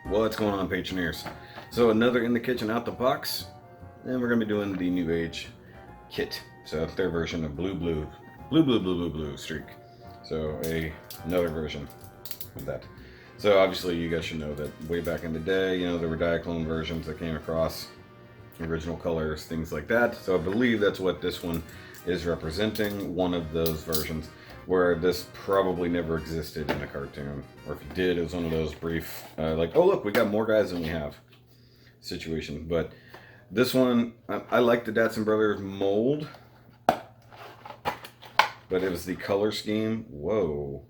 What's going on, Patroneers? So another In the Kitchen Out the Box, and we're going to be doing the New Age KITT. So their version of Blue Streak. So another version of that. So obviously you guys should know that way back in the day, you know, there were Diaclone versions that came across, original colors, things like that. So I believe that's what this one is representing, one of those versions, where this probably never existed in a cartoon. Or if it did, it was one of those brief, like, oh look, we got more guys than we have situation. But this one, I like the Datsun Brothers mold, but it was the color scheme. Whoa.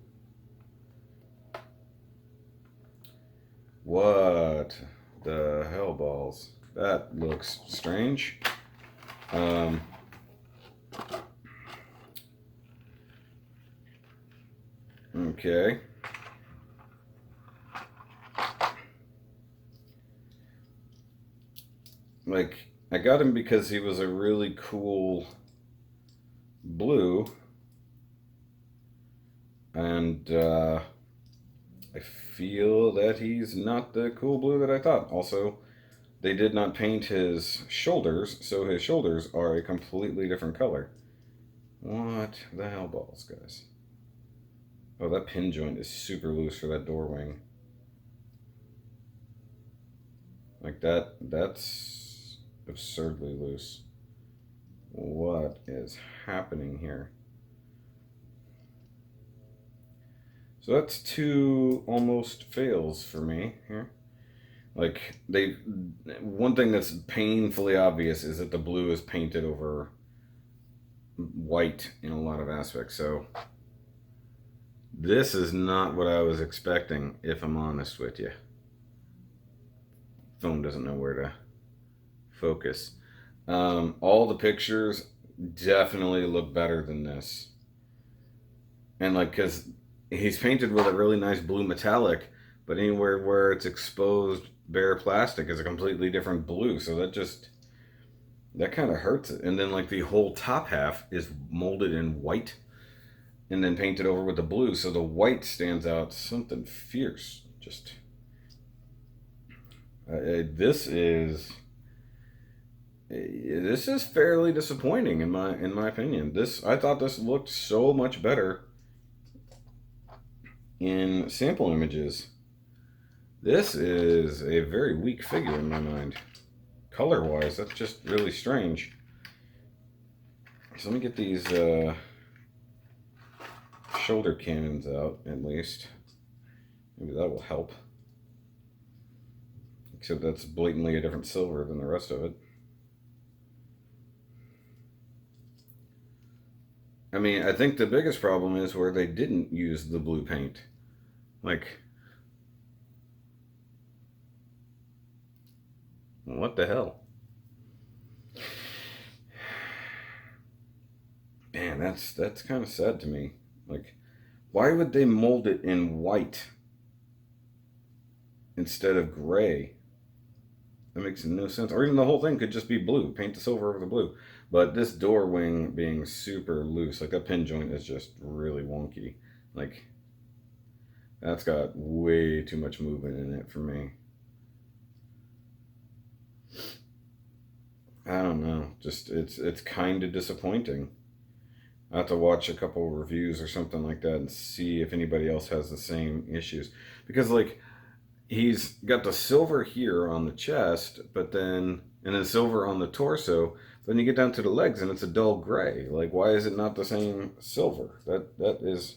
What the hell balls? That looks strange. Okay. Like, I got him because he was a really cool blue. And I feel that he's not the cool blue that I thought. Also, they did not paint his shoulders, so his shoulders are a completely different color. What the hell balls, guys? Oh, that pin joint is super loose for that door wing. Like that's absurdly loose. What is happening here? So that's two almost fails for me here. Like, one thing that's painfully obvious is that the blue is painted over white in a lot of aspects. So this is not what I was expecting, if I'm honest with you. Phone doesn't know where to focus. All the pictures definitely look better than this. And like, because he's painted with a really nice blue metallic, but anywhere where it's exposed bare plastic is a completely different blue. So that kind of hurts it. And then like the whole top half is molded in white and then painted over with the blue. So the white stands out something fierce. Just this is fairly disappointing in my opinion. I thought this looked so much better in sample images. This is a very weak figure in my mind. Color wise, that's just really strange. So let me get these shoulder cannons out at least. Maybe that will help. Except that's blatantly a different silver than the rest of it. I mean, I think the biggest problem is where they didn't use the blue paint. Like, what the hell? Man, that's kind of sad to me. Like, why would they mold it in white instead of gray? That makes no sense. Or even the whole thing could just be blue. Paint the silver over the blue. But this door wing being super loose, like that pin joint is just really wonky. Like, that's got way too much movement in it for me. I don't know. Just it's kind of disappointing. I have to watch a couple reviews or something like that and see if anybody else has the same issues. Because like he's got the silver here on the chest, but then and then silver on the torso. Then you get down to the legs and it's a dull gray. Like, why is it not the same silver? That is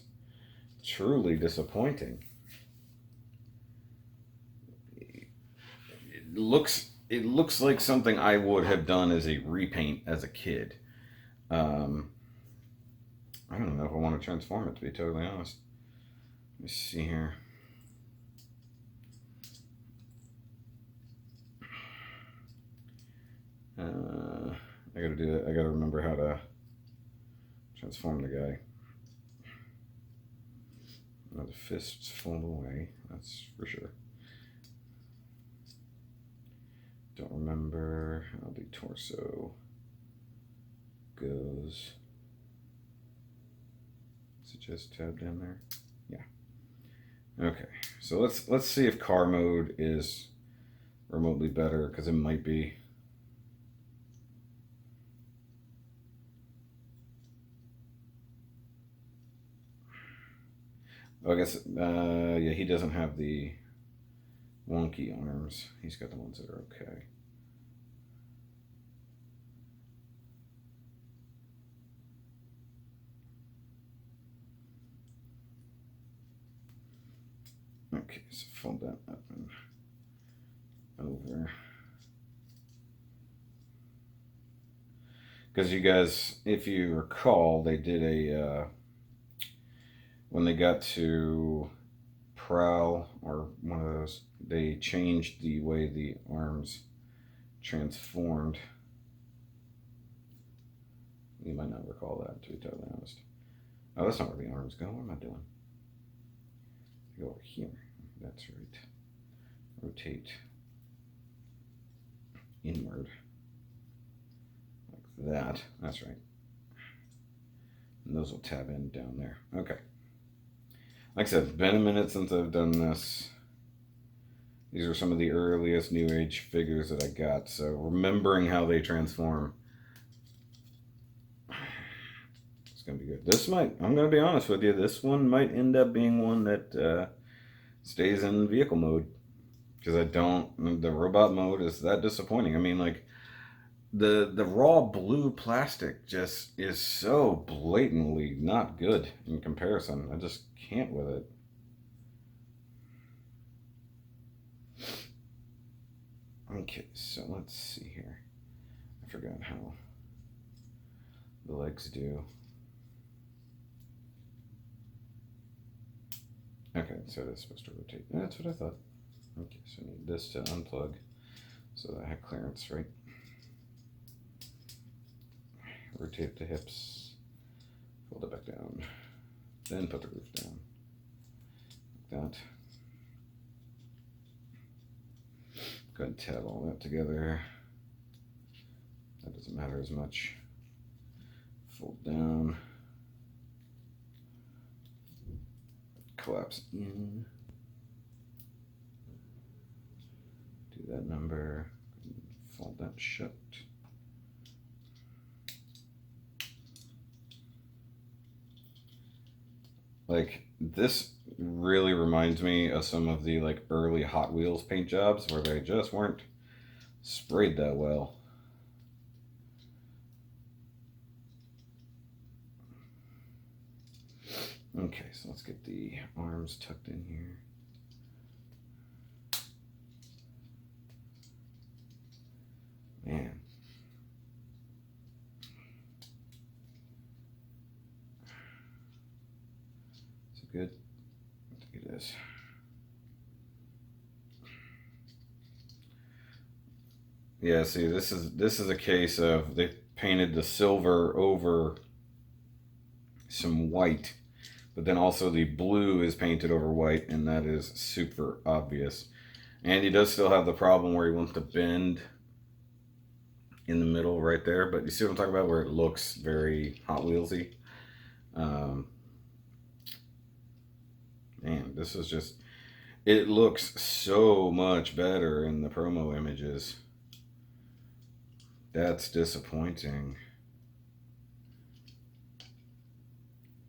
truly disappointing. It looks like something I would have done as a repaint as a kid. Um, I don't know if I want to transform it, to be totally honest. Let me see here. I gotta do that. I gotta remember how to transform the guy. Now the fists fall away, that's for sure. Don't remember how the torso goes. Is it just tabbed down there? Yeah. Okay, so let's see if car mode is remotely better, because it might be. Oh, I guess yeah, he doesn't have the wonky arms. He's got the ones that are okay. Okay, so fold that up and over. Because you guys, if you recall, they did a when they got to Prowl or one of those, they changed the way the arms transformed. You might not recall that, to be totally honest. Oh, that's not where the arms go. What am I doing? Go over here. That's right. Rotate inward. Like that. That's right. And those will tab in down there. Okay. Like I said, it's been a minute since I've done this. These are some of the earliest New Age figures that I got, so remembering how they transform, it's going to be good. This might, I'm going to be honest with you, this one might end up being one that stays in vehicle mode. Because the robot mode is that disappointing. I mean, like, the raw blue plastic just is so blatantly not good in comparison. I just can't with it. Okay, so let's see here. I forgot how the legs do. Okay, so it's supposed to rotate. That's what I thought. Okay, so I need this to unplug so that I have clearance, right? Rotate the hips, fold it back down, then put the roof down, like that. Go ahead and tab all that together. That doesn't matter as much. Fold down, collapse in, do that number, fold that shut. Like, this really reminds me of some of the like early Hot Wheels paint jobs where they just weren't sprayed that well. Okay, so let's get the arms tucked in here. Man. Is it good? I think it is. Yeah, see, this is a case of they painted the silver over some white, but then also the blue is painted over white, and that is super obvious. And he does still have the problem where he wants to bend in the middle right there, but you see what I'm talking about, where it looks very Hot Wheelsy. Man, this is just, it looks so much better in the promo images. That's disappointing.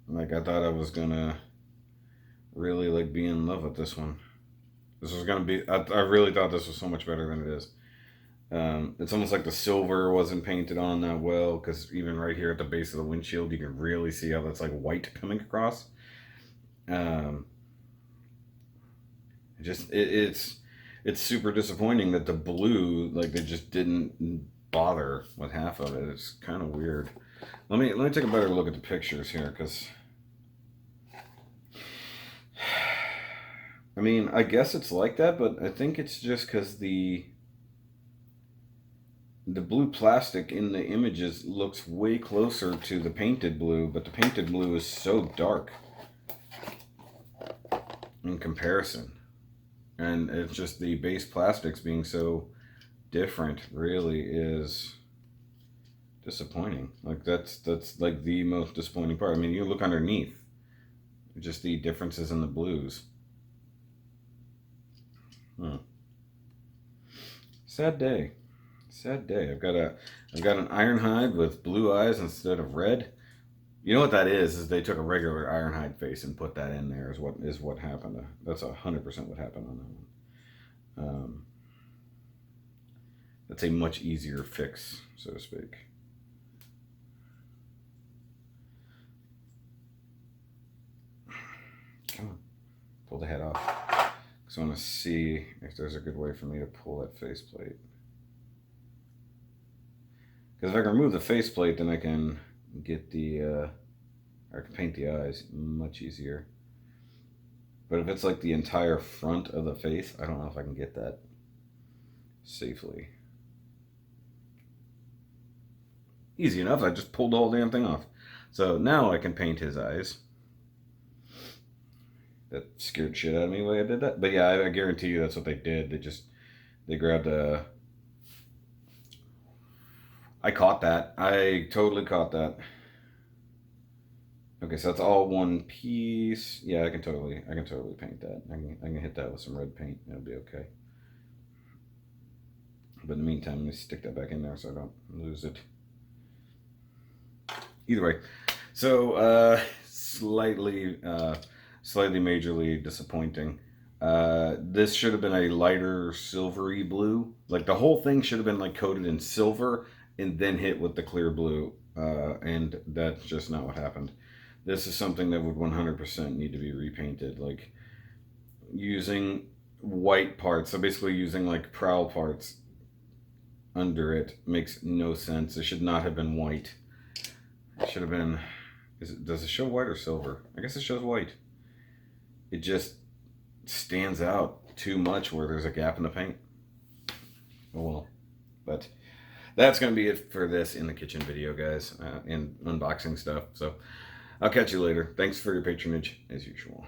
Like, I thought I was gonna really like be in love with this one. This was gonna be, I really thought this was so much better than it is. It's almost like the silver wasn't painted on that well, because even right here at the base of the windshield, you can really see how that's like white coming across. It's super disappointing that the blue, like, they just didn't bother with half of it. It's kind of weird. Let me take a better look at the pictures here, because I mean, I guess it's like that, but I think it's just because the blue plastic in the images looks way closer to the painted blue, but the painted blue is so dark in comparison. And it's just the base plastics being so different really is disappointing. Like, that's like the most disappointing part. I mean, you look underneath, just the differences in the blues. Hmm. Sad day. Sad day. I've got an Ironhide with blue eyes instead of red. You know what that is they took a regular Ironhide face and put that in there is what happened. That's 100% what happened on that one. That's a much easier fix, so to speak. Come on, pull the head off. Because I want to see if there's a good way for me to pull that faceplate. Because if I can remove the faceplate, then I can get I can paint the eyes much easier. But if it's like the entire front of the face, I don't know if I can get that safely. Easy enough, I just pulled the whole damn thing off. So now I can paint his eyes. That scared shit out of me the way I did that. But yeah, I guarantee you that's what they did. They grabbed a... I caught that. I totally caught that. Okay, so that's all one piece. Yeah, I can totally paint that. I can hit that with some red paint. It'll be okay. But in the meantime, let me stick that back in there so I don't lose it. Either way, so slightly majorly disappointing. This should have been a lighter silvery blue. Like the whole thing should have been like coated in silver and then hit with the clear blue. And that's just not what happened. This is something that would 100% need to be repainted. Like using white parts, so basically using like prowl parts under it makes no sense. It should not have been white. It should have been... does it show white or silver? I guess it shows white. It just stands out too much where there's a gap in the paint. Oh well. But that's going to be it for this in the kitchen video, guys, and unboxing stuff. So I'll catch you later. Thanks for your patronage, as usual.